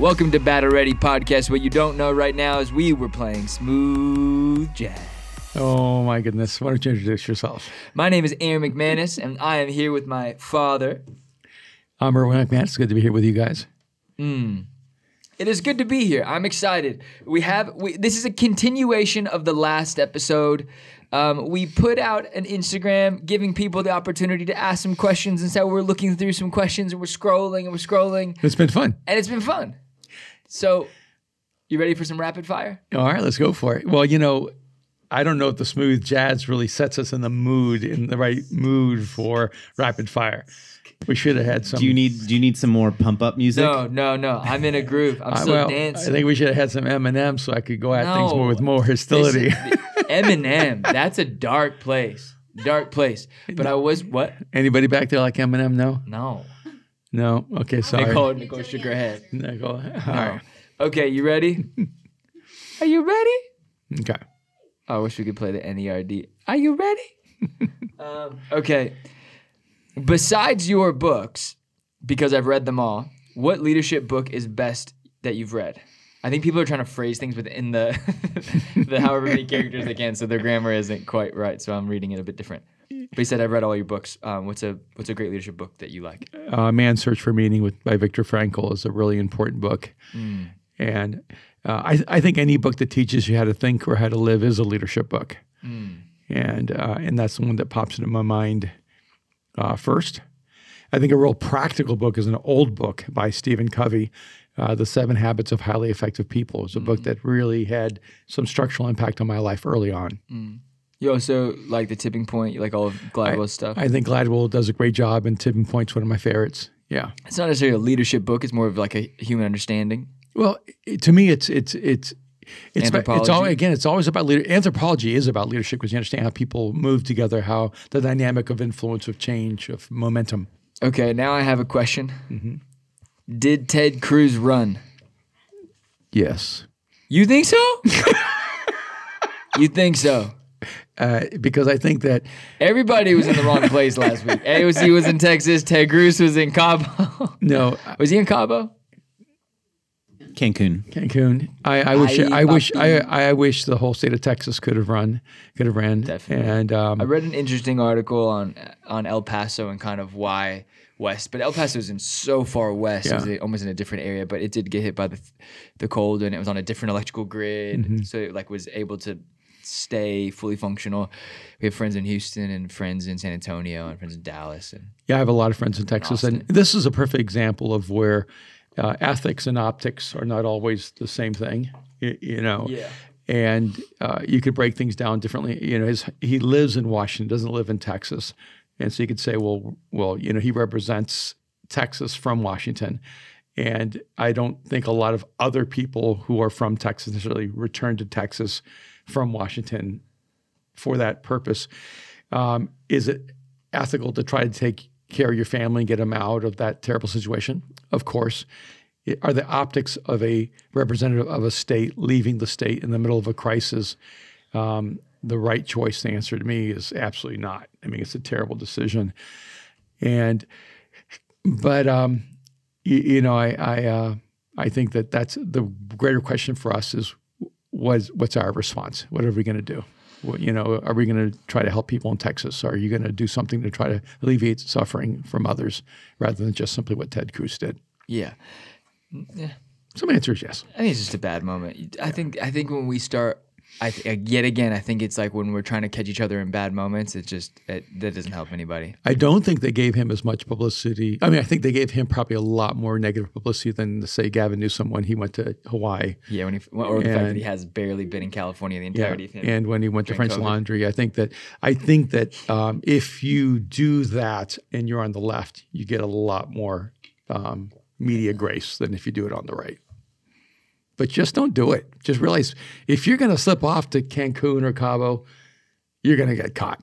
Welcome to Battle Ready Podcast. What you don't know right now is we were playing smooth jazz. Oh my goodness. Why don't you introduce yourself? My name is Aaron McManus, and I am here with my father. I'm Erwin and Aaron McManus. It's good to be here with you guys. It is good to be here. I'm excited. This is a continuation of the last episode. We put out an Instagram giving people the opportunity to ask some questions, and so we're looking through some questions, and we're scrolling. It's been fun. And it's been fun. So, you ready for some rapid fire? All right, let's go for it. Well, you know, I don't know if the smooth jazz really sets us in the right mood for rapid fire. We should have had some. Do you need some more pump up music? No. I'm in a groove. I'm still dancing. I think we should have had some Eminem so I could go at things with more hostility. Eminem, that's a dark place. But I was what? Anybody back there like Eminem? No. No. Okay, sorry. Nicole shook her head. Nicole. All right. Okay, you ready? Are you ready? Okay. I wish we could play the NERD. Are you ready? Okay. Besides your books, because I've read them all, what leadership book is best that you've read? I think people are trying to phrase things within the however many characters they can, so their grammar isn't quite right. So I'm reading it a bit different. But you said I've read all your books. What's a great leadership book that you like? Man's Search for Meaning by Viktor Frankl is a really important book. And I think any book that teaches you how to think or how to live is a leadership book. And that's the one that pops into my mind first. I think a real practical book is an old book by Stephen Covey, The 7 Habits of Highly Effective People. It's a book that really had some structural impact on my life early on. You also like The Tipping Point? You like all of Gladwell's stuff? I think Gladwell does a great job, and Tipping Point's one of my favorites. Yeah. It's not necessarily a leadership book. It's more of like a human understanding. Well, to me, it's Anthropology. it's always about leadership. Anthropology is about leadership because you understand how people move together, how the dynamic of influence, of change, of momentum. Okay, now I have a question. Did Ted Cruz run? Yes. You think so? You think so? Because I think that everybody was in the wrong place last week. AOC was in Texas. Ted Cruz was in Cabo. No. Was he in Cabo? Cancun. I wish the whole state of Texas could have ran. Definitely. And I read an interesting article on El Paso and kind of why west, but El Paso is in so far west, it was almost in a different area, but it did get hit by the cold, and it was on a different electrical grid, so it was able to stay fully functional. We have friends in Houston and friends in San Antonio and friends in Dallas. I have a lot of friends in Texas, and this is a perfect example of where ethics and optics are not always the same thing, you know. Yeah. And you could break things down differently. You know, he lives in Washington, doesn't live in Texas, and so you could say, well, you know, he represents Texas from Washington, and I don't think a lot of other people who are from Texas necessarily return to Texas from Washington for that purpose. Is it ethical to try to take care of your family and get them out of that terrible situation? Of course. Are the optics of a representative of a state leaving the state in the middle of a crisis the right choice? The answer to me is absolutely not. I mean, it's a terrible decision. But I think that's the greater question for us is what's our response? What are we going to do? Are we going to try to help people in Texas? Are you going to do something to try to alleviate suffering from others rather than just simply what Ted Cruz did? Yeah. Some answers, yes. I think it's just a bad moment. I think when we start, yet again, I think it's like when we're trying to catch each other in bad moments, that doesn't help anybody. I don't think they gave him as much publicity. I mean, I think they gave him probably a lot more negative publicity than, say, Gavin Newsom when he went to Hawaii. Yeah, or the fact that he has barely been in California the entirety of him. And when he went to French Laundry, I think that if you do that and you're on the left, you get a lot more media grace than if you do it on the right. But just don't do it. Just realize if you're going to slip off to Cancun or Cabo, you're going to get caught.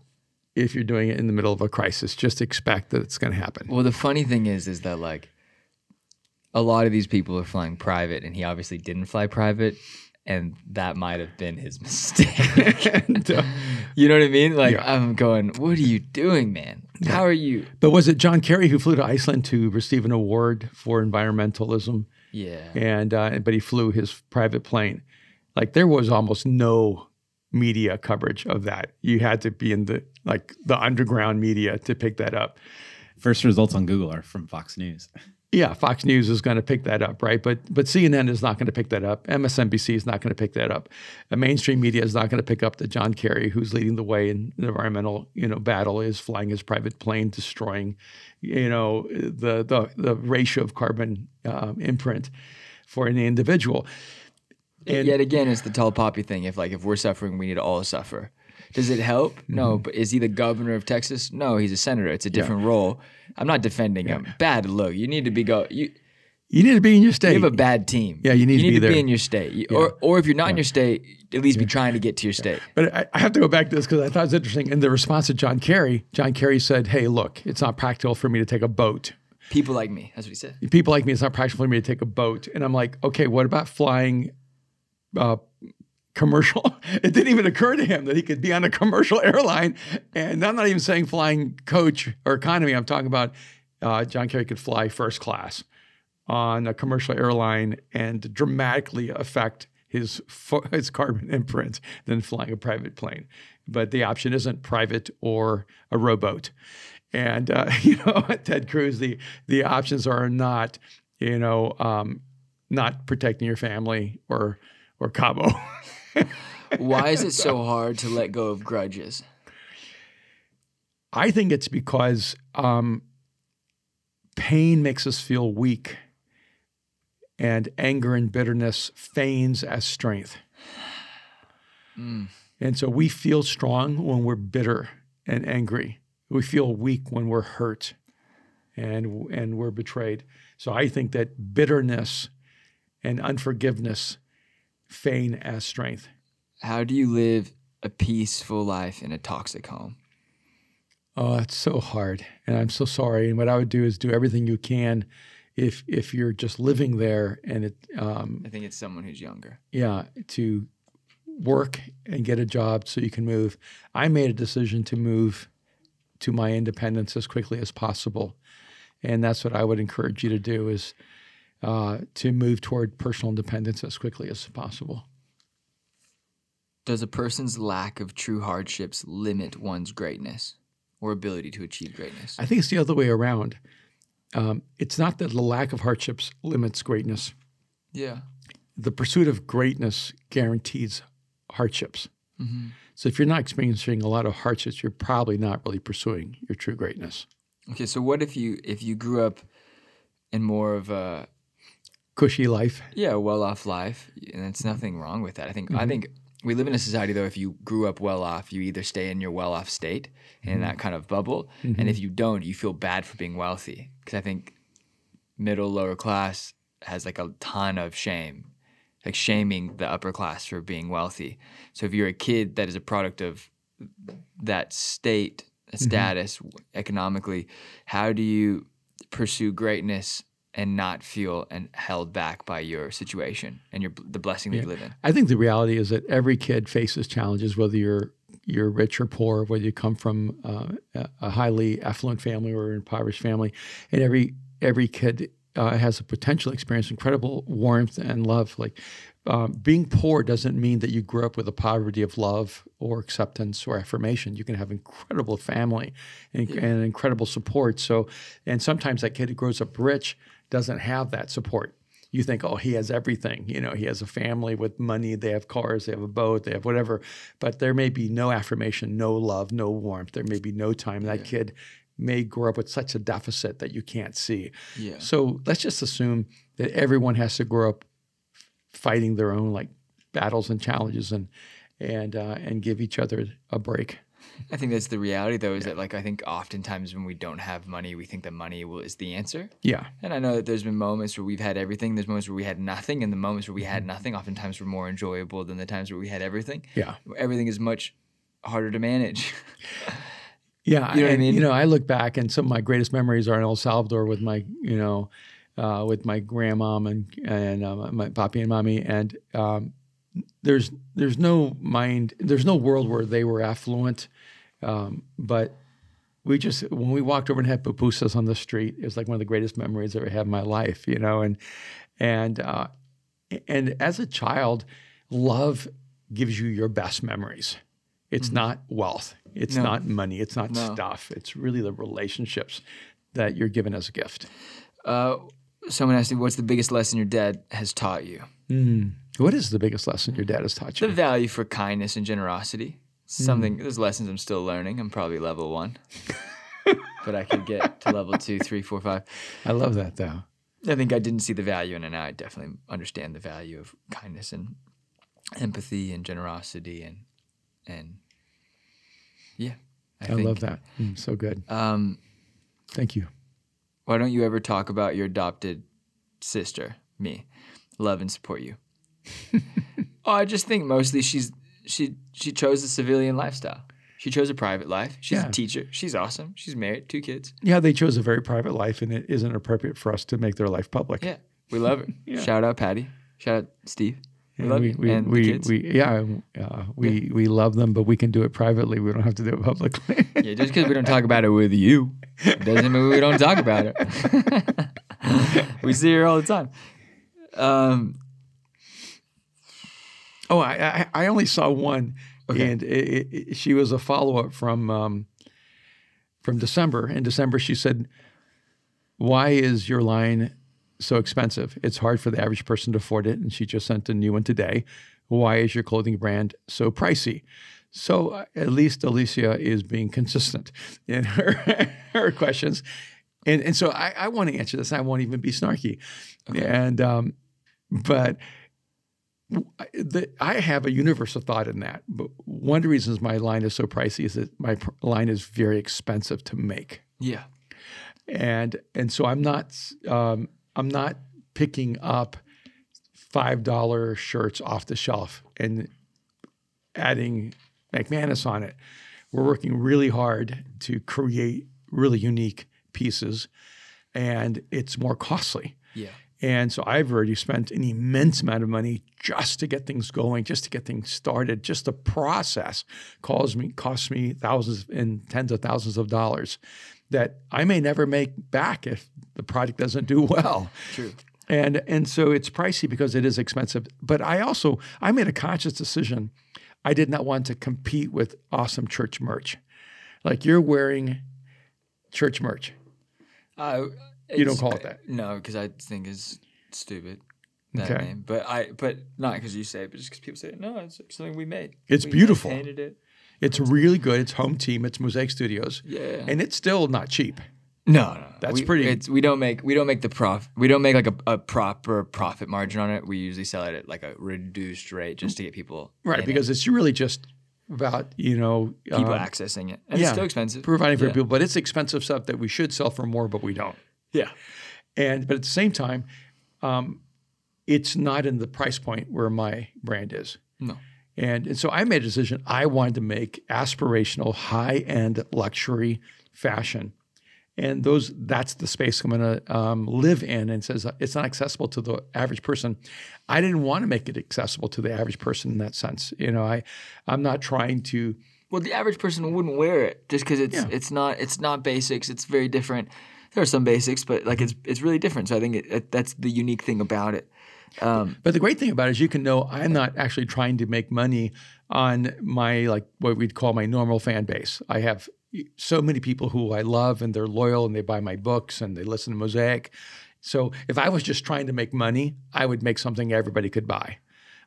If you're doing it in the middle of a crisis, just expect that it's going to happen. Well, the funny thing is that like a lot of these people are flying private, and he obviously didn't fly private. and that might have been his mistake. You know what I mean? Like, Yeah. I'm going, what are you doing, man? How are you? But was it John Kerry who flew to Iceland to receive an award for environmentalism? Yeah. And but he flew his private plane. Like, there was almost no media coverage of that. You had to be in the underground media to pick that up. First results on Google are from Fox News. Yeah, Fox News is going to pick that up, right? But CNN is not going to pick that up. MSNBC is not going to pick that up. The mainstream media is not going to pick up that John Kerry, who's leading the way in the environmental, battle, is flying his private plane, destroying, the ratio of carbon imprint for an individual. And yet again, it's the tall poppy thing. If we're suffering, we need to all suffer. Does it help? No. But is he the governor of Texas? No, he's a senator. It's a different role. I'm not defending him. Bad look. You need to be You need to be in your state. You have a bad team. Yeah, you need to be there. Be in your state. Or if you're not in your state, at least be trying to get to your state. But I have to go back to this because I thought it was interesting. In the response to John Kerry said, hey, look, it's not practical for me to take a boat. People like me. That's what he said. People like me, it's not practical for me to take a boat. And I'm like, okay, what about flying commercial? It didn't even occur to him that he could be on a commercial airline. And I'm not even saying flying coach or economy. I'm talking about John Kerry could fly first class on a commercial airline and dramatically affect his carbon imprint than flying a private plane. But the option isn't private or a rowboat. And, Ted Cruz, the options are not, not protecting your family or Cabo. Why is it so hard to let go of grudges? I think it's because pain makes us feel weak, and anger and bitterness feigns as strength. And so we feel strong when we're bitter and angry. We feel weak when we're hurt and we're betrayed. So I think that bitterness and unforgiveness feign as strength. How do you live a peaceful life in a toxic home? Oh, it's so hard. And I'm so sorry. And what I would do is do everything you can if you're just living there and it I think it's someone who's younger. Yeah, to work and get a job so you can move. I made a decision to move to my independence as quickly as possible. And that's what I would encourage you to do is to move toward personal independence as quickly as possible. Does a person's lack of true hardships limit one's greatness or ability to achieve greatness? I think it's the other way around. It's not that the lack of hardships limits greatness. Yeah. The pursuit of greatness guarantees hardships. Mm-hmm. So if you're not experiencing a lot of hardships, you're probably not really pursuing your true greatness. Okay, so what if you grew up in more of a cushy life? Yeah, a well-off life, and there's nothing wrong with that. I think we live in a society though. If you grew up well-off, you either stay in your well-off state in that kind of bubble, and if you don't, you feel bad for being wealthy. Because I think middle, lower class has like a ton of shame, like shaming the upper class for being wealthy. So if you're a kid that is a product of that state, status economically, how do you pursue greatness and not feel held back by your situation and the blessing that you live in? I think the reality is that every kid faces challenges, whether you're rich or poor, whether you come from a highly affluent family or an impoverished family, and every kid has a potential experience incredible warmth and love. Like being poor doesn't mean that you grew up with a poverty of love or acceptance or affirmation. You can have incredible family and incredible support. So, and sometimes that kid who grows up rich doesn't have that support. You think, oh, he has everything. He has a family with money. They have cars. They have a boat. They have whatever. But there may be no affirmation, no love, no warmth. There may be no time. That kid may grow up with such a deficit that you can't see. Yeah. So let's just assume that everyone has to grow up fighting their own battles and challenges and give each other a break. I think that's the reality, though, is that I think oftentimes when we don't have money, we think that money is the answer. Yeah. And I know that there's been moments where we've had everything. There's moments where we had nothing. And the moments where we had nothing oftentimes were more enjoyable than the times where we had everything. Yeah. Everything is much harder to manage. Yeah. You know what I mean? I look back and some of my greatest memories are in El Salvador with my, with my grandmom and my papi and mommy. And there's no world where they were affluent, but when we walked over and had pupusas on the street, it was like one of the greatest memories I ever had in my life, and as a child, love gives you your best memories. It's not wealth. It's not money. It's not stuff. It's really the relationships that you're given as a gift. Someone asked me, what's the biggest lesson your dad has taught you? What is the biggest lesson your dad has taught you? The value for kindness and generosity. Those lessons I'm still learning. I'm probably level 1. But I could get to level 2, 3, 4, 5. I love that, though. I think I didn't see the value in it. Now I definitely understand the value of kindness and empathy and generosity and yeah. I love that. So good. Thank you. Why don't you ever talk about your adopted sister, me? Love and support you. I just think mostly she chose a civilian lifestyle. She chose a private life. She's a teacher. She's awesome. She's married, 2 kids. Yeah, they chose a very private life, and it isn't appropriate for us to make their life public. Yeah, we love her. Yeah. Shout out Patty. Shout out Steve. We Yeah, love you. And the kids. we love them, but we can do it privately. We don't have to do it publicly. Yeah, just because we don't talk about it with you doesn't mean we don't talk about it. We see her all the time. I only saw one, and she was a follow-up from December. In December, she said, "Why is your line so expensive? It's hard for the average person to afford it." And she just sent a new one today. "Why is your clothing brand so pricey?" So at least Alicia is being consistent in her questions. And so I want to answer this. I won't even be snarky. Okay. But I have a universal thought in that. But one of the reasons my line is so pricey is that my line is very expensive to make. Yeah. And so I'm not picking up $5 shirts off the shelf and adding McManus on it. We're working really hard to create really unique pieces, and it's more costly. Yeah. And so I've already spent an immense amount of money just to get things going, just to get things started. Just the process costs me thousands and tens of thousands of dollars that I may never make back if the product doesn't do well. True. And so it's pricey because it is expensive. But I made a conscious decision. I did not want to compete with awesome church merch. Like, you're wearing church merch. You don't call it that. No, because I think it's stupid, that name. But not because you say it, but just because people say it. No, it's something we made. It's beautiful. We painted it. It's really good. It's home team. It's Mosaic Studios. Yeah. And it's still not cheap. No. That's pretty. We don't make the profit. We don't make like a proper profit margin on it. We usually sell it at like a reduced rate just to get people right, because it's really just about people accessing it, and it's still expensive, providing for people. But it's expensive stuff that we should sell for more, but we don't. Yeah, but at the same time, it's not in the price point where my brand is. No. And so I made a decision. I wanted to make aspirational, high-end luxury fashion. And that's the space I'm going to live in, and says it's not accessible to the average person. I didn't want to make it accessible to the average person in that sense. I'm not trying to. Well, the average person wouldn't wear it just because it's not basics. It's very different. There are some basics, but like it's really different. So I think that's the unique thing about it. But the great thing about it is you can know I'm not actually trying to make money on my what we'd call my normal fan base. I have so many people who I love, and they're loyal, and they buy my books, and they listen to Mosaic. So if I was just trying to make money, I would make something everybody could buy.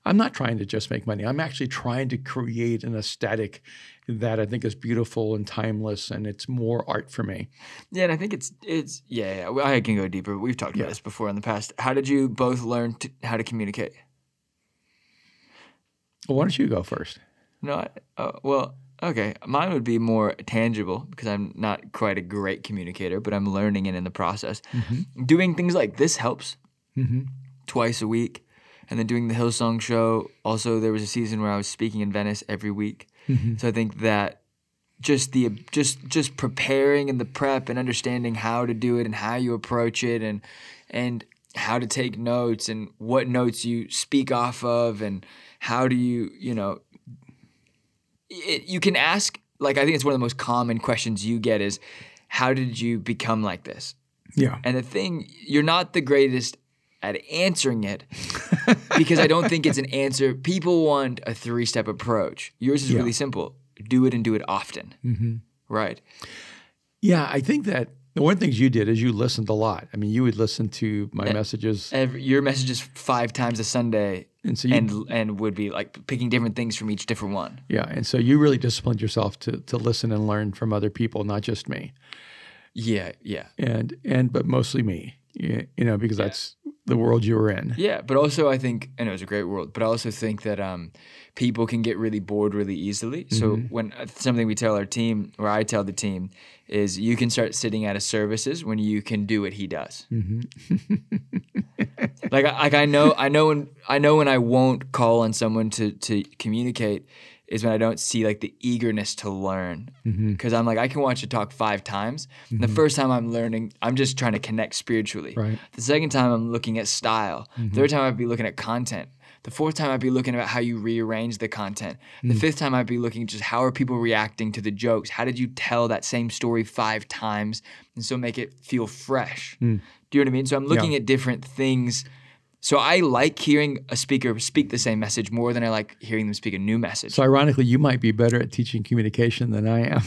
I'm not trying to just make money. I'm actually trying to create an aesthetic that I think is beautiful and timeless, and it's more art for me. Yeah, and I think it's I can go deeper. We've talked about this before in the past. How did you both learn how to communicate? Well, why don't you go first? No, okay. Mine would be more tangible because I'm not quite a great communicator, but I'm learning it in the process. Mm-hmm. Doing things like this helps twice a week. And then doing the Hillsong show. Also, there was a season where I was speaking in Venice every week. Mm-hmm. So I think that just preparing and the prep and understanding how to do it and how you approach it and how to take notes and what notes you speak off of and how do you, you can ask, like, I think it's one of the most common questions you get is, how did you become like this? Yeah. And the thing, you're not the greatest at answering it because I don't think it's an answer. People want a 3-step approach. Yours is really simple. Do it and do it often. Mm-hmm. Right. Yeah, I think that the one of the things you did is you listened a lot. I mean, you would listen to my messages. Your messages 5 times a Sunday and so and would be like picking different things from each different one. Yeah, and so you really disciplined yourself to listen and learn from other people, not just me. Yeah. But mostly me, because that's the world you were in. Yeah, but also I think, and it was a great world, but I also think that people can get really bored really easily. So when something we tell our team, or I tell the team, is you can start sitting out of services when you can do what he does. like I know when I won't call on someone to communicate is when I don't see like the eagerness to learn. Because I'm like, I can watch a talk 5 times. And the first time I'm learning, I'm just trying to connect spiritually. Right. The second time I'm looking at style. Third time I'd be looking at content. The fourth time I'd be looking at how you rearrange the content. The fifth time I'd be looking at just how are people reacting to the jokes? How did you tell that same story 5 times and so make it feel fresh? Do you know what I mean? So I'm looking at different things. So I like hearing a speaker speak the same message more than I like hearing them speak a new message. So ironically, you might be better at teaching communication than I am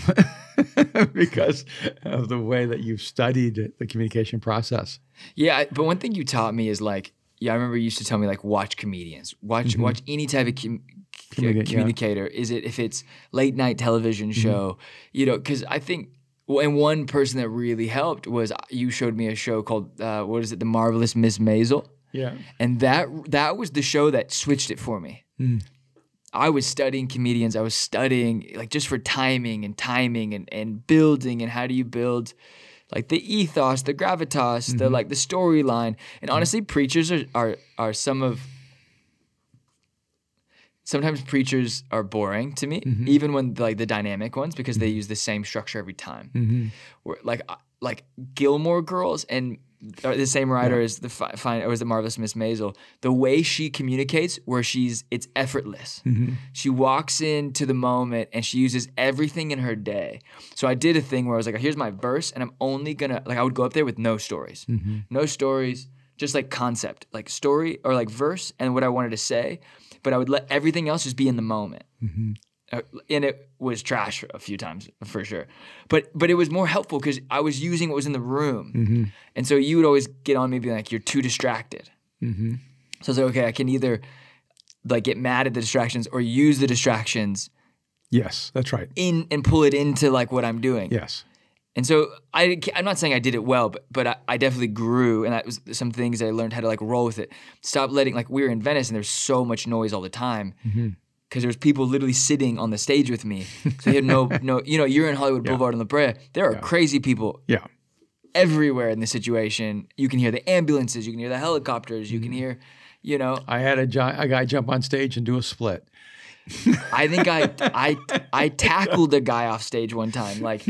because of the way that you've studied the communication process. Yeah, but one thing you taught me is like, I remember you used to tell me like, watch comedians, watch any type of communicator. Is it if it's late night television show, because I think. And one person that really helped was you showed me a show called The Marvelous Miss Maisel. Yeah. And that was the show that switched it for me. I was studying comedians. I was studying like just for timing and building and how do you build like the ethos, the gravitas, the like the storyline. And honestly, preachers are sometimes preachers are boring to me, even when like the dynamic ones, because they use the same structure every time. Like Gilmore Girls and the same writer as the Marvelous Miss Maisel. The way she communicates, where it's effortless. She walks into the moment and she uses everything in her day. So I did a thing where I was like, here's my verse, and I'm only gonna I would go up there with no stories, no stories, just like concept, like story or like verse and what I wanted to say. But I would let everything else just be in the moment. And it was trash a few times for sure. But it was more helpful because I was using what was in the room. And so you would always get on me being like, you're too distracted. So I was like, okay, I can either like get mad at the distractions or use the distractions. Yes, that's right. And pull it into like what I'm doing. Yes. And so I'm not saying I did it well, but I definitely grew, and that was some things I learned how to like roll with it. Stop letting, like we were in Venice and there's so much noise all the time because there's people literally sitting on the stage with me. So you had no, you're in Hollywood Boulevard and La Brea. There are crazy people everywhere in this situation. You can hear the ambulances, you can hear the helicopters, you can hear, I had a guy jump on stage and do a split. I think I tackled a guy off stage one time. Like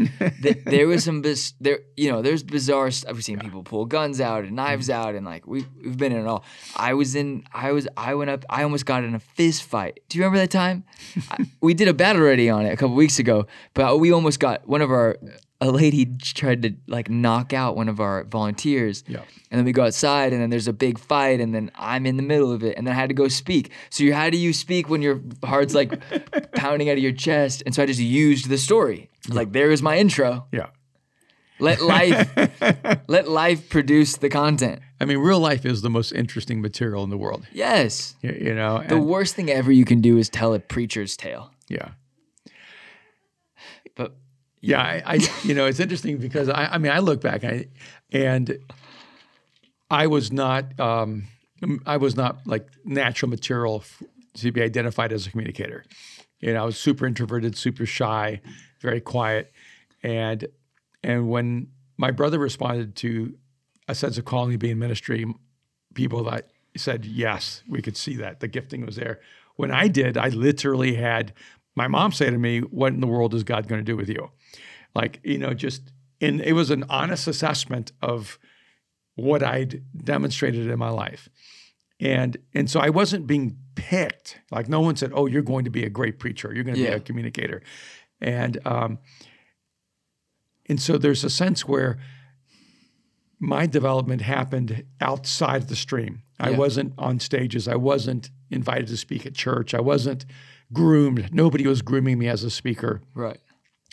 there was some there's bizarre stuff. I've seen people pull guns out and knives out, and like we've been in it all. I went up. I almost got in a fist fight. Do you remember that time? We did a battle ready on it a couple weeks ago, but we almost got a lady tried to like knock out one of our volunteers. Yeah. And then we go outside and then there's a big fight and then I'm in the middle of it and then I had to go speak. So how do you speak when your heart's like pounding out of your chest? And so I just used the story. Like there is my intro. Yeah. Let life produce the content. I mean, real life is the most interesting material in the world. Yes. The worst thing ever you can do is tell a preacher's tale. Yeah. But yeah, I it's interesting because I look back and I was not like natural material to be identified as a communicator. I was super introverted, super shy, very quiet, and when my brother responded to a sense of calling to be in ministry, people that said yes, we could see that the gifting was there. When I did, I literally had my mom say to me, "What in the world is God going to do with you?" Like, it was an honest assessment of what I'd demonstrated in my life. And so I wasn't being picked. Like no one said, oh, you're going to be a great preacher. You're going to be a communicator. And so there's a sense where my development happened outside the stream. I wasn't on stages. I wasn't invited to speak at church. I wasn't groomed. Nobody was grooming me as a speaker. Right.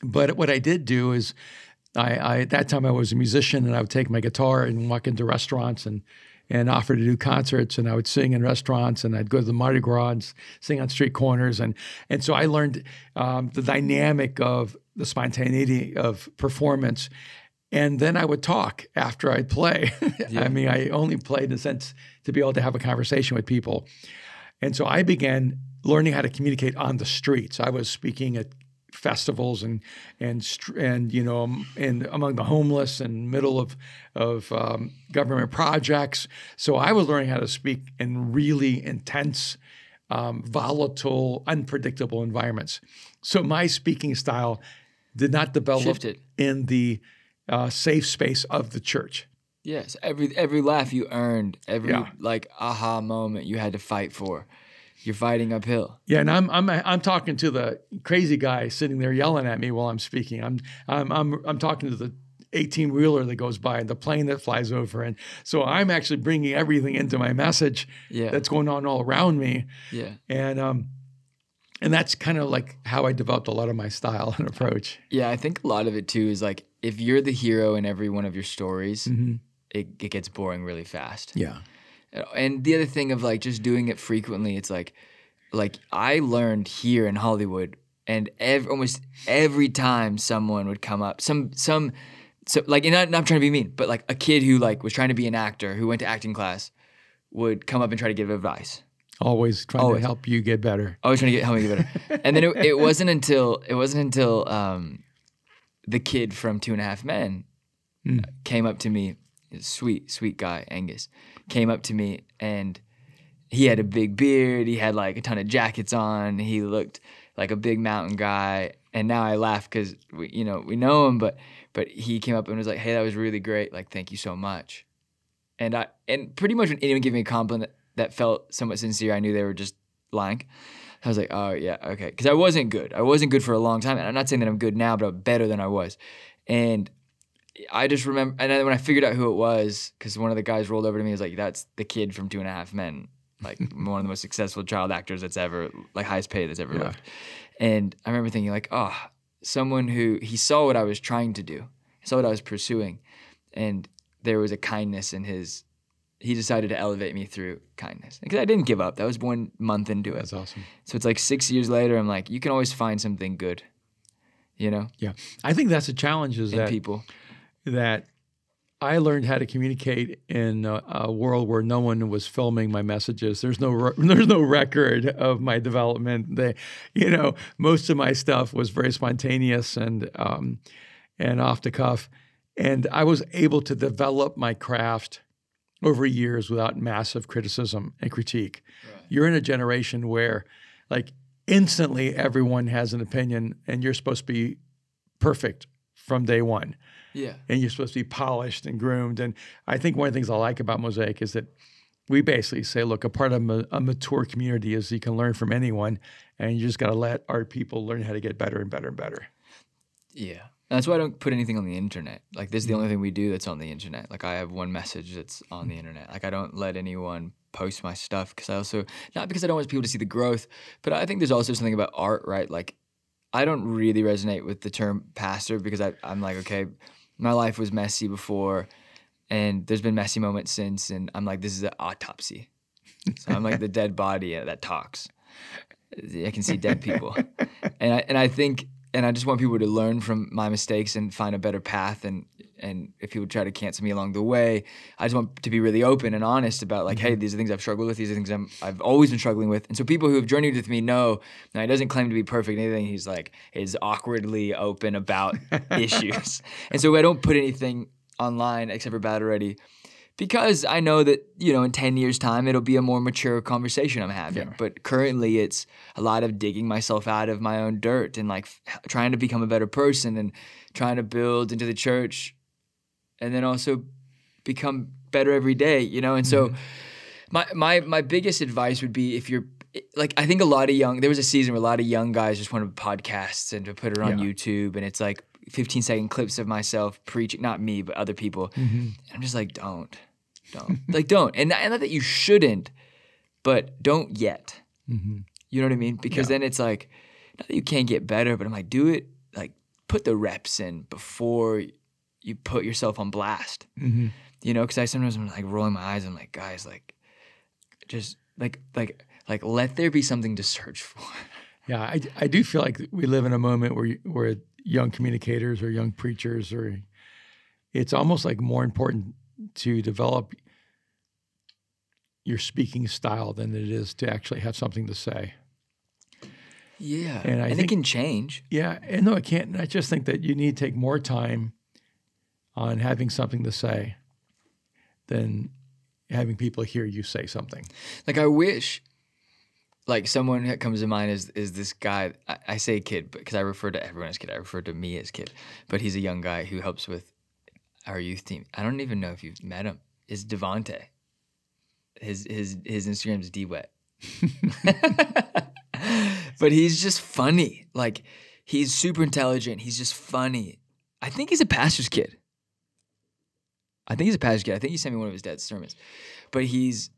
But what I did do is I at that time I was a musician, and I would take my guitar and walk into restaurants and offer to do concerts, and I would sing in restaurants, and I'd go to the Mardi Gras and sing on street corners. And so I learned the dynamic of the spontaneity of performance. And then I would talk after I'd play. I mean, I only played in a sense to be able to have a conversation with people. And so I began learning how to communicate on the streets. I was speaking at festivals and you know, and among the homeless and middle of government projects. So I was learning how to speak in really intense, volatile, unpredictable environments. So my speaking style did not develop in the safe space of the church. Yes, every laugh you earned, every like aha moment you had to fight for. You're fighting uphill. Yeah, and I'm talking to the crazy guy sitting there yelling at me while I'm speaking. I'm talking to the 18-wheeler that goes by and the plane that flies over, and so I'm actually bringing everything into my message that's going on all around me. Yeah, and that's kind of like how I developed a lot of my style and approach. Yeah, I think a lot of it too is like if you're the hero in every one of your stories, it gets boring really fast. Yeah. And the other thing of like just doing it frequently, it's like I learned here in Hollywood, and almost every time someone would come up, so like, and I'm not trying to be mean, but like a kid who like was trying to be an actor who went to acting class would come up and try to give advice. Always trying to help you get better. Always trying to help me get better. And then it wasn't until the kid from 2.5 Men came up to me. Sweet guy, Angus, came up to me, and he had a big beard. He had like a ton of jackets on. He looked like a big mountain guy. And now I laugh because we know him, but he came up and was like, "Hey, that was really great. Like, thank you so much." And pretty much when anyone gave me a compliment that felt somewhat sincere, I knew they were just lying. I was like, "Oh yeah, okay," because I wasn't good. I wasn't good for a long time, and I'm not saying that I'm good now, but I'm better than I was. And I just remember, and then when I figured out who it was, because one of the guys rolled over to me and was like, "That's the kid from 2.5 Men, like one of the most successful child actors that's ever, like highest paid that's ever lived." And I remember thinking like, oh, someone who, he saw what I was trying to do, he saw what I was pursuing, and there was a kindness in he decided to elevate me through kindness. Because I didn't give up. That was 1 month into it. That's awesome. So it's like 6 years later, I'm like, you can always find something good, you know? Yeah. I think that's a challenge is that people. That I learned how to communicate in a world where no one was filming my messages. There's no record of my development. Most of my stuff was very spontaneous and off the cuff, and I was able to develop my craft over years without massive criticism and critique. Right. You're in a generation where, like, instantly everyone has an opinion, and you're supposed to be perfect from day one. Yeah. And you're supposed to be polished and groomed. And I think one of the things I like about Mosaic is that we basically say, look, a part of a mature community is you can learn from anyone, and you just got to let our people learn how to get better and better and better. Yeah. And that's why I don't put anything on the internet. Like, this is the only thing we do that's on the internet. Like, I have one message that's on the internet. Like, I don't let anyone post my stuff because I also, not because I don't want people to see the growth, but I think there's also something about art, right? Like, I don't really resonate with the term pastor because I'm like, okay, my life was messy before, and there's been messy moments since, and I'm like, this is an autopsy. So I'm like the dead body that talks. I can see dead people, and I think, and I just want people to learn from my mistakes and find a better path. And if people try to cancel me along the way, I just want to be really open and honest about like, hey, these are things I've struggled with. These are things I've always been struggling with. And so people who have journeyed with me know, now he doesn't claim to be perfect in anything. He's like, is awkwardly open about issues. And so I don't put anything online except for Bad Already, because I know that, in 10 years' time, it'll be a more mature conversation I'm having. Yeah. But currently, it's a lot of digging myself out of my own dirt and like trying to become a better person and trying to build into the church, and then also become better every day, you know? And so my biggest advice would be if you're, like, I think there was a season where a lot of young guys just wanted podcasts and to put it on YouTube, and it's like 15-second clips of myself preaching, not me, but other people. And I'm just like, don't. Like, don't. And not that you shouldn't, but don't yet. You know what I mean? Because then it's like, not that you can't get better, but I'm like, do it, like, put the reps in before you put yourself on blast. You know, because I sometimes I'm like rolling my eyes. I'm like, guys, like, just like let there be something to search for. Yeah, I do feel like we live in a moment where young communicators or young preachers, or it's almost like more important to develop your speaking style than it is to actually have something to say. Yeah, and I think it can change. Yeah, and no, it can't. And I just think that you need to take more time on having something to say than having people hear you say something. Like, I wish, like, someone that comes to mind is this guy. I say kid because I refer to everyone as kid. I refer to me as kid. But he's a young guy who helps with our youth team. I don't even know if you've met him. It's Devonte. His Instagram is dwet. But he's just funny. Like, he's super intelligent. He's just funny. I think he's a pastor's kid. I think he sent me one of his dad's sermons. But he's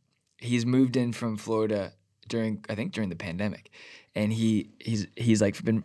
moved in from Florida during the pandemic, and he's been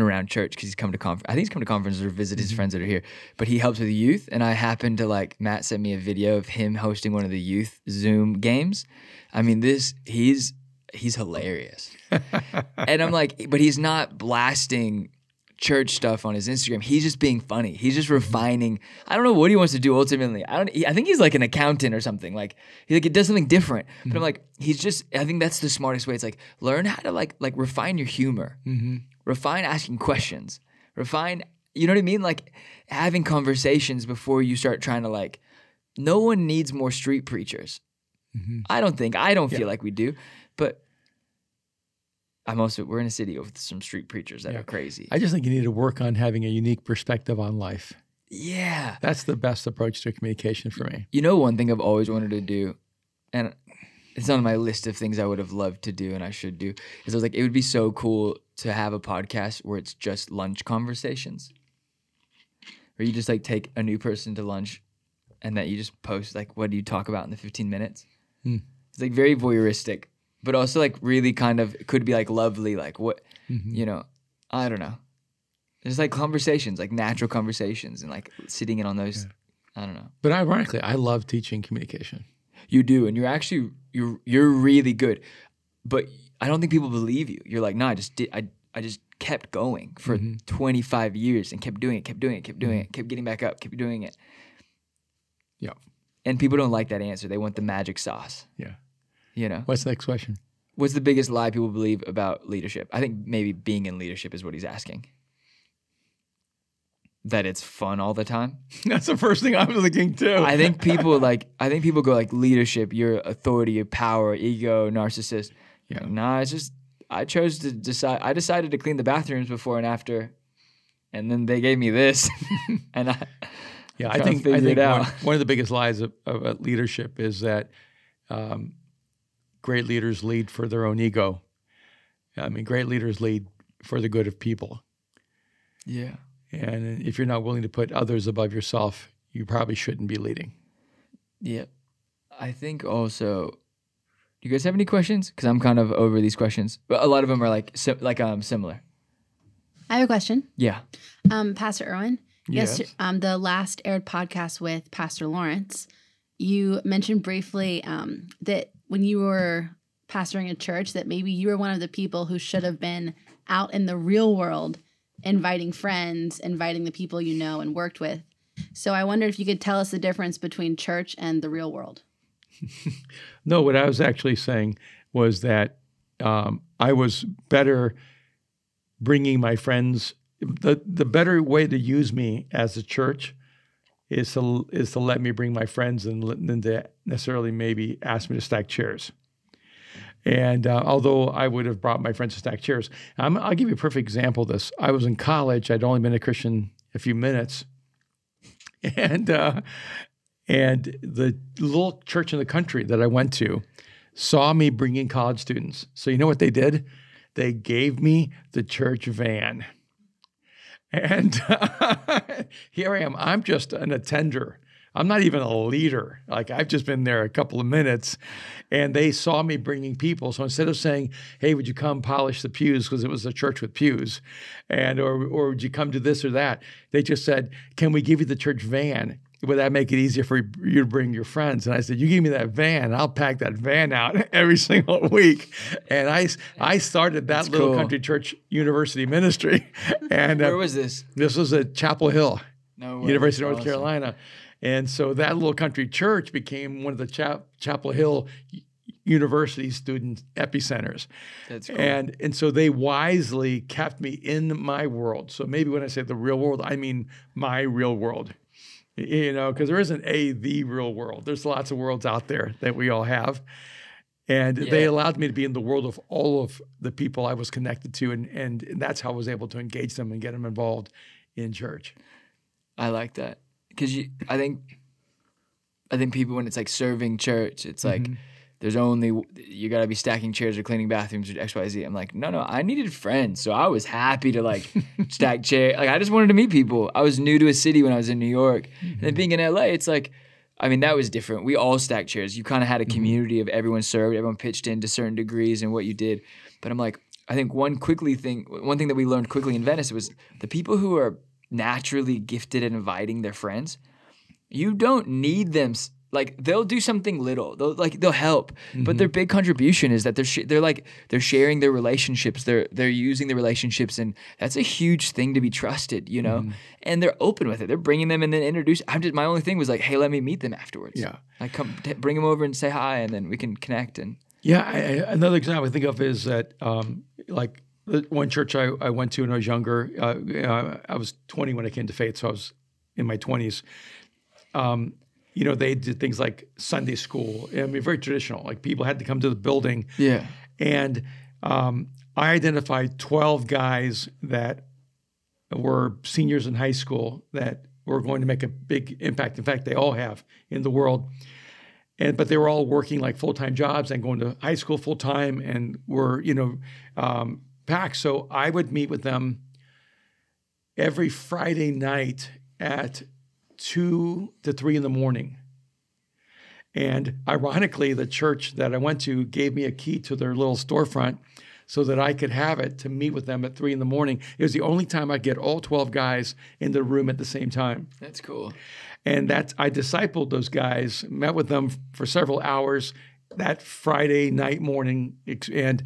around church because he's come to conference. I think he's come to conferences or visit his friends that are here. But he helps with the youth, and I happened to, like, Matt sent me a video of him hosting one of the youth Zoom games. I mean, he's hilarious, and I'm like, but he's not blasting church stuff on his Instagram. He's just being funny. He's just refining. I don't know what he wants to do ultimately. I think he's like an accountant or something. Like, he does something different. But I'm like, I think that's the smartest way. It's like, learn how to like refine your humor. Refine asking questions. Refine, you know what I mean? Like, having conversations before you start trying to, like, no one needs more street preachers. I don't feel like we do. But we're in a city with some street preachers that are crazy. I just think you need to work on having a unique perspective on life. Yeah. That's the best approach to communication for me. You know, one thing I've always wanted to do, and it's on my list of things I would have loved to do and I should do, is I was like, it would be so cool to have a podcast where it's just lunch conversations. Where you just, like, take a new person to lunch and that you just post, like, what do you talk about in the 15 minutes? It's, like, very voyeuristic. But also, like, really kind of could be, like, lovely, like, what, you know, I don't know. There's, like, conversations, like, natural conversations, and, like, sitting in on those, I don't know. But ironically, I love teaching communication. You do, and you're actually, you're really good. But I don't think people believe you. You're like, no, I just kept going for 25 years and kept doing it, kept getting back up, kept doing it. Yeah. And people don't like that answer. They want the magic sauce. Yeah. You know? What's the next question? What's the biggest lie people believe about leadership? I think maybe being in leadership is what he's asking. That it's fun all the time. That's the first thing I was thinking too. I think people go like, leadership, your authority, your power, ego, narcissist. Yeah. Like, nah, it's just I decided to clean the bathrooms before and after, and then they gave me this, and I think one of the biggest lies of leadership is that great leaders lead for their own ego. I mean, great leaders lead for the good of people. Yeah. And if you're not willing to put others above yourself, you probably shouldn't be leading. Yeah. I think also, do you guys have any questions? Because I'm kind of over these questions. But a lot of them are similar. I have a question. Yeah. Pastor Erwin, Yes. the last aired podcast with Pastor Lawrence, you mentioned briefly that when you were pastoring a church, that maybe you were one of the people who should have been out in the real world, inviting friends, inviting the people you know and worked with. So I wondered if you could tell us the difference between church and the real world. No, what I was actually saying was that I was better bringing my friends. The better way to use me as a church is to let me bring my friends than to necessarily maybe ask me to stack chairs. And although I would have brought my friends to stack chairs, I'll give you a perfect example of this. I was in college. I'd only been a Christian a few minutes. And And the little church in the country that I went to saw me bringing college students. So you know what they did? They gave me the church van. And here I am. I'm just an attender. I'm not even a leader. Like, I've just been there a couple of minutes, and they saw me bringing people. So instead of saying, hey, would you come polish the pews, because it was a church with pews, and or would you come to this or that, they just said, can we give you the church van? Would that make it easier for you to bring your friends? And I said, you give me that van, I'll pack that van out every single week. And I started that little country church university ministry. And where was this? This was at Chapel Hill, University of North Awesome. Carolina. And so that little country church became one of the Chapel Hill University student epicenters. That's cool. And so they wisely kept me in my world. So maybe when I say the real world, I mean my real world. You know, because there isn't the real world. There's lots of worlds out there that we all have. And they allowed me to be in the world of all of the people I was connected to. And that's how I was able to engage them and get them involved in church. I like that. Because I think people, when it's like serving church, it's like there's only, you got to be stacking chairs or cleaning bathrooms or X, Y, Z. I'm like, no, I needed friends. So I was happy to like stack chairs. Like, I just wanted to meet people. I was new to a city when I was in New York. And then being in LA, it's like, I mean, that was different. We all stacked chairs. You kind of had a community of everyone served, everyone pitched in to certain degrees and what you did. But I'm like, I think one thing that we learned quickly in Venice was the people who are naturally gifted at inviting their friends, you don't need them. Like, they'll do something little, they'll help, but their big contribution is that they're sharing their relationships, they're using the relationships, and that's a huge thing to be trusted, you know. And they're open with it. They're bringing them and then introduce. My only thing was like, hey, let me meet them afterwards. Yeah, like come bring them over and say hi, and then we can connect. And another example I think of is that like the one church I went to when I was younger. I was 20 when I came to faith, so I was in my 20s. You know, they did things like Sunday school. I mean, very traditional. Like, people had to come to the building. Yeah. And I identified 12 guys that were seniors in high school that were going to make a big impact. In fact, they all have in the world. But they were all working like full-time jobs and going to high school full-time and were, you know, packed. So I would meet with them every Friday night at 2 to 3 in the morning. And ironically, the church that I went to gave me a key to their little storefront so that I could have it to meet with them at 3 in the morning. It was the only time I'd get all 12 guys in the room at the same time. That's cool. And I discipled those guys, met with them for several hours that Friday night morning, and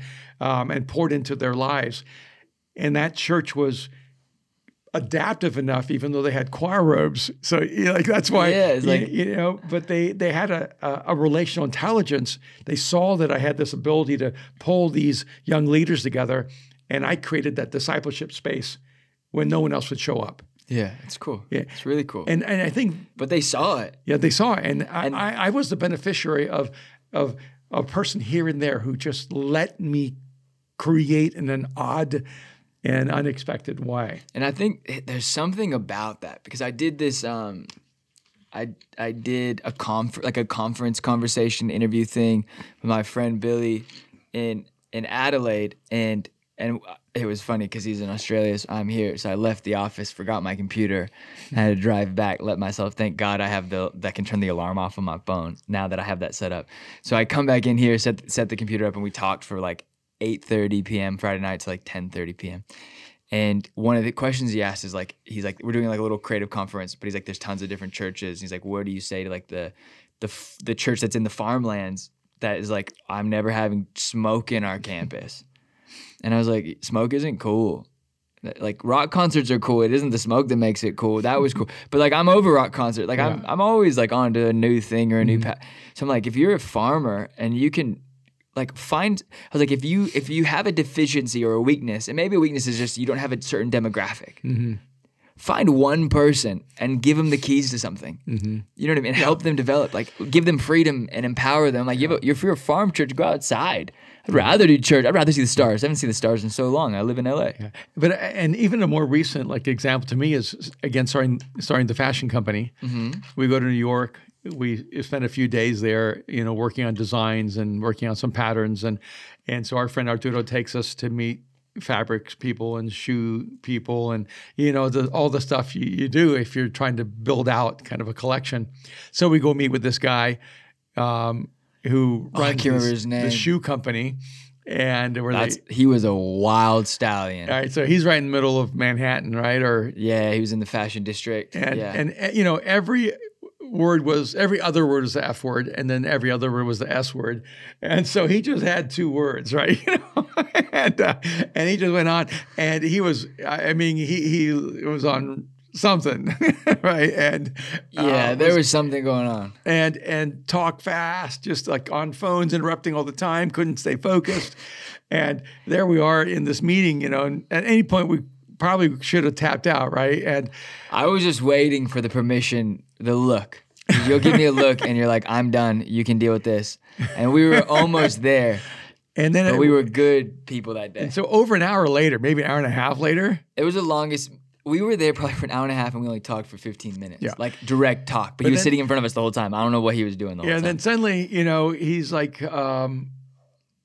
poured into their lives. And that church was adaptive enough, even though they had choir robes. So, you know, like, that's why, it's like, you know, but they had a relational intelligence. They saw that I had this ability to pull these young leaders together, and I created that discipleship space when no one else would show up. Yeah, it's cool. Yeah. It's really cool. And I think, but they saw it. Yeah, they saw it. And I was the beneficiary of a person here and there who just let me create in an odd and unexpected way. And I think there's something about that, because I did this, I did a conference conversation interview thing with my friend Billy in Adelaide, and it was funny because he's in Australia, so I'm here. So I left the office, forgot my computer, I had to drive back, let myself, thank God I have that can turn the alarm off on my phone now that I have that set up. So I come back in here, set the computer up, and we talked for like 8:30 p.m. Friday night to like 10:30 p.m. And one of the questions he asked is like, he's like, we're doing like a little creative conference, but he's like, there's tons of different churches. He's like, what do you say to like the church that's in the farmlands that is like, I'm never having smoke in our campus? And I was like, smoke isn't cool. Like, rock concerts are cool. It isn't the smoke that makes it cool. That was cool. But like, I'm over rock concert. Like, yeah. I'm always like on to a new thing or a new path. So I'm like, if you're a farmer and you can like I was like, if you have a deficiency or a weakness, and maybe a weakness is just you don't have a certain demographic, find one person and give them the keys to something. You know what I mean? And help them develop. Like, give them freedom and empower them. Like, if you're a farm church, go outside. I'd rather do church. I'd rather see the stars. I haven't seen the stars in so long. I live in LA. Yeah. But and even a more recent like example to me is, again, starting the fashion company. We go to New York we spent a few days there, you know, working on designs and working on some patterns. And so our friend Arturo takes us to meet fabrics people and shoe people and, you know, all the stuff you do if you're trying to build out kind of a collection. So we go meet with this guy who runs the shoe company. And he was a wild stallion. All right, so he's right in the middle of Manhattan, right? Or yeah, he was in the fashion district. And you know, every other word was the F word, and then every other word was the S word, and so he just had 2 words, right? You know, and he just went on, and he was was on something, right? And there was something going on, and talk fast, just like on phones, interrupting all the time, couldn't stay focused, and there we are in this meeting, you know, and at any point we probably should have tapped out, right? And I was just waiting for the permission, the look. You'll give me a look, and you're like, "I'm done. You can deal with this." And we were almost there. And then we were good people that day. And so over an hour later, maybe an hour and a half later, it was the longest. We were there probably for an hour and a half, and we only talked for 15 minutes. Yeah. Like direct talk. But he was sitting in front of us the whole time. I don't know what he was doing the whole time. And then suddenly, you know, he's like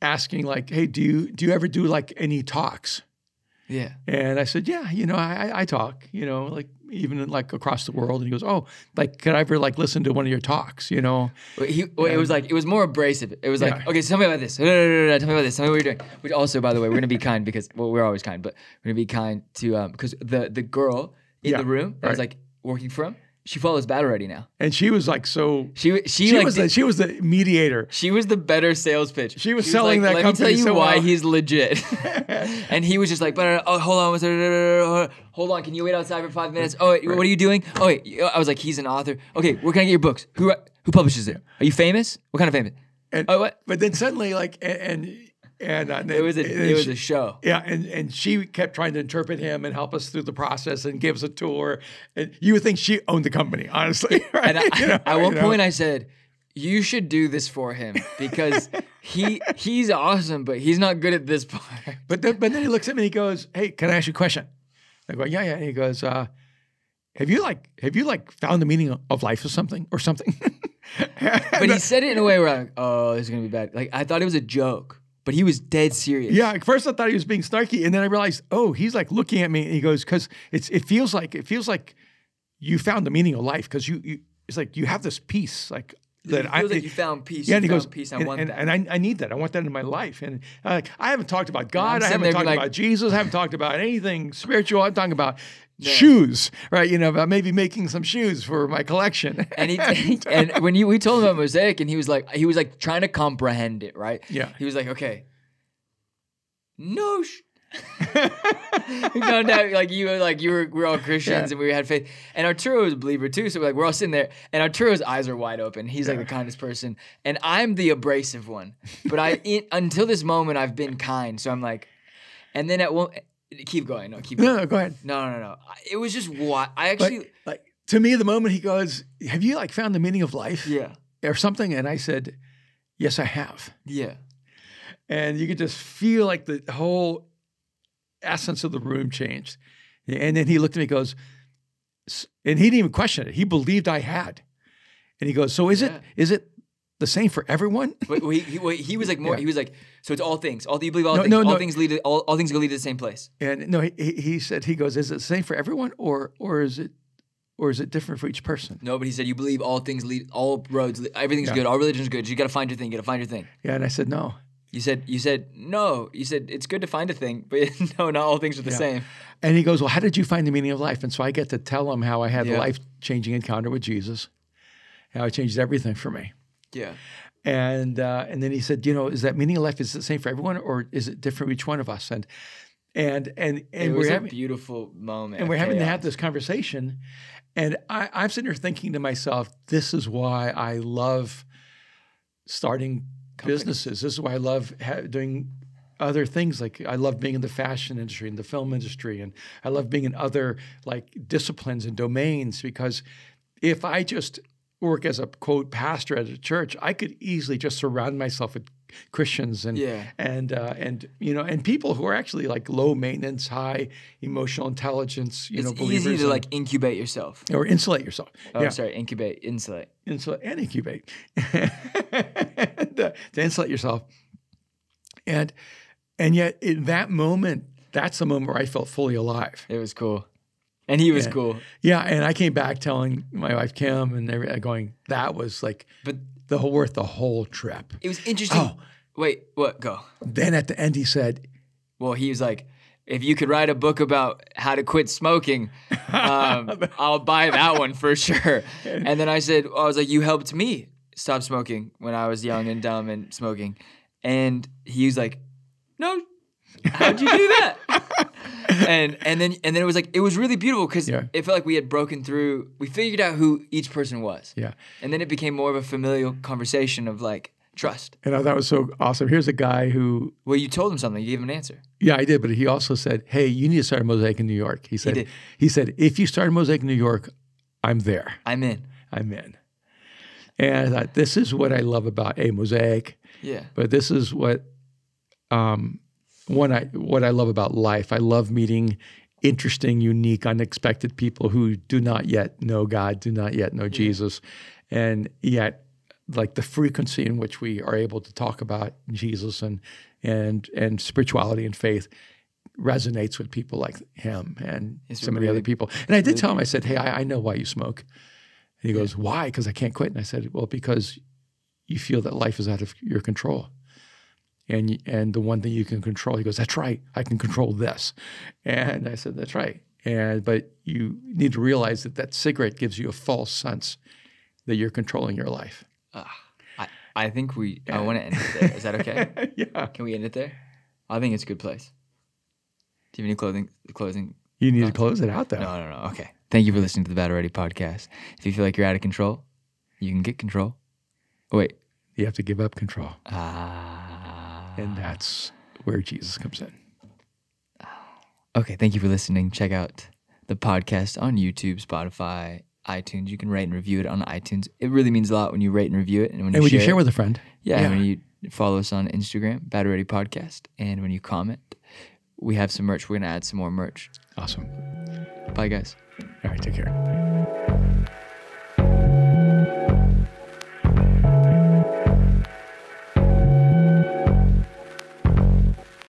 asking like, "Hey, do you ever do like any talks?" Yeah. And I said, "Yeah, you know, I talk, you know, like even like across the world." And he goes, "Oh, like could I ever like listen to one of your talks, you know?" It was more abrasive. It was like, "Okay, so tell me about this. Tell me about this. Tell me what you're doing." Which also, by the way, we're gonna be kind because we're always kind, but we're gonna be kind to because the girl in the room that was like working for him, she follows bad already now. And she was like so she was the mediator. She was the better sales pitch. She was selling like, that company. Let me tell you why he's legit. And he was just like, hold on, can you wait outside for 5 minutes? Oh, wait, what are you doing? Oh, wait, I was like, he's an author. Okay, where can I get your books? Who publishes it? Are you famous? What kind of famous? And, what? But then suddenly, like, and it was a show. Yeah, and she kept trying to interpret him and help us through the process and give us a tour. And you would think she owned the company, honestly. Right? And at one point, I said, "You should do this for him because he's awesome, but he's not good at this part." But then he looks at me and he goes, "Hey, can I ask you a question?" I go, "Yeah." And he goes, "Have you found the meaning of life or something?" But he said it in a way where I'm like, "Oh, this is gonna be bad." Like I thought it was a joke. But he was dead serious. Yeah, at first I thought he was being snarky, and then I realized, oh, he's like looking at me, and he goes, because it feels like you found the meaning of life, because it's like you have this peace, like that. It feels like you found peace. Yeah, and he goes, peace. I want that, and I need that. I want that in my life. And I haven't talked about God. I haven't talked about Jesus. I haven't talked about anything spiritual. I'm talking about shoes, right? You know, about maybe making some shoes for my collection. And when we told him about Mosaic, and he was like trying to comprehend it, right? Yeah. He was like, okay, no. We found out we're all Christians and we had faith, and Arturo was a believer too. So we're all sitting there, and Arturo's eyes are wide open. He's like the kindest person, and I'm the abrasive one. But until this moment, I've been kind. So I'm like, and then keep going. No, keep going. No, go ahead. No. It was just what I actually like. To me, the moment he goes, "Have you like found the meaning of life?" Yeah, or something, and I said, "Yes, I have." Yeah, and you could just feel like the whole essence of the room changed. And then he looked at me and goes, and he didn't even question it. He believed I had. And he goes, "So is it the same for everyone?" He was like more. Yeah. He was like, "So it's all things. You believe all things. No. All things lead to all things go lead to the same place." And no, he said, he goes, "Is it the same for everyone, or is it different for each person?" No, but he said, "You believe all things lead, all roads, everything's good, all religion's good. You got to find your thing. You got to find your thing." Yeah, and I said, "No." You said no. You said it's good to find a thing, but no, not all things are the same. And he goes, "Well, how did you find the meaning of life?" And so I get to tell him how I had a life-changing encounter with Jesus, how it changed everything for me. Yeah. And then he said, "Is that meaning of life is the same for everyone, or is it different for each one of us?" And it was a beautiful moment. And we're having to have this conversation. And I'm sitting there thinking to myself, this is why I love starting businesses. This is why I love doing other things. Like I love being in the fashion industry and the film industry, and I love being in other like disciplines and domains, because if I just work as a quote pastor at a church, I could easily just surround myself with Christians and Yeah. and you know, and people who are actually like low maintenance, high emotional intelligence, you know, It's believers. easy to like incubate yourself. or insulate yourself. Oh, sorry, incubate, insulate. Insulate and incubate. To insulate yourself. And yet in that moment, that's the moment where I felt fully alive. It was cool. And he was cool. Yeah, and I came back telling my wife Kim and everything, going, that was like But worth the whole trip. it was interesting. Oh. Wait, what? Go. Then at the end he said, Well, he was like, if you could write a book about how to quit smoking, I'll buy that one for sure. And then I was like, you helped me stop smoking when I was young and dumb and smoking. And he was like, no, how'd you do that? and then it was like, it was really beautiful because it felt like we had broken through. We figured out who each person was. Yeah. And then it became more of a familial conversation of like trust. and I thought it was so awesome. Here's a guy who, Well, you told him something. You gave him an answer. yeah, I did, but he also said, hey, you need to start a Mosaic in New York. He did. said, if you start a Mosaic in New York, I'm there. I'm in. I'm in. And I thought, this is what I love about a Mosaic. Yeah. But this is what what I love about life. I love meeting interesting, unique, unexpected people who do not yet know God, do not yet know Jesus, and yet like the frequency in which we are able to talk about Jesus and spirituality and faith resonates with people like him and so many other people. And I did tell him, I said, hey, I know why you smoke. And he goes, why? Because I can't quit. And I said, well, because you feel that life is out of your control. And the one thing you can control, he goes, that's right, I can control this. And I said, that's right. But you need to realize that cigarette gives you a false sense that you're controlling your life. I think I want to end it there. Is that okay? Yeah. Can we end it there? I think it's a good place. Do you have any closing? You need to close it out, though. No. Okay. Thank you for listening to the Bad Already podcast. If you feel like you're out of control, you can get control. Oh, wait. You have to give up control. And that's where Jesus comes in. Okay. Thank you for listening. Check out the podcast on YouTube, Spotify, iTunes. You can rate and review it on iTunes. It really means a lot when you rate and review it. And when you share with a friend. Yeah. When you follow us on Instagram, Bad Already Podcast. And when you comment, we have some merch. We're going to add some more merch. Awesome. Bye, guys. All right. Take care.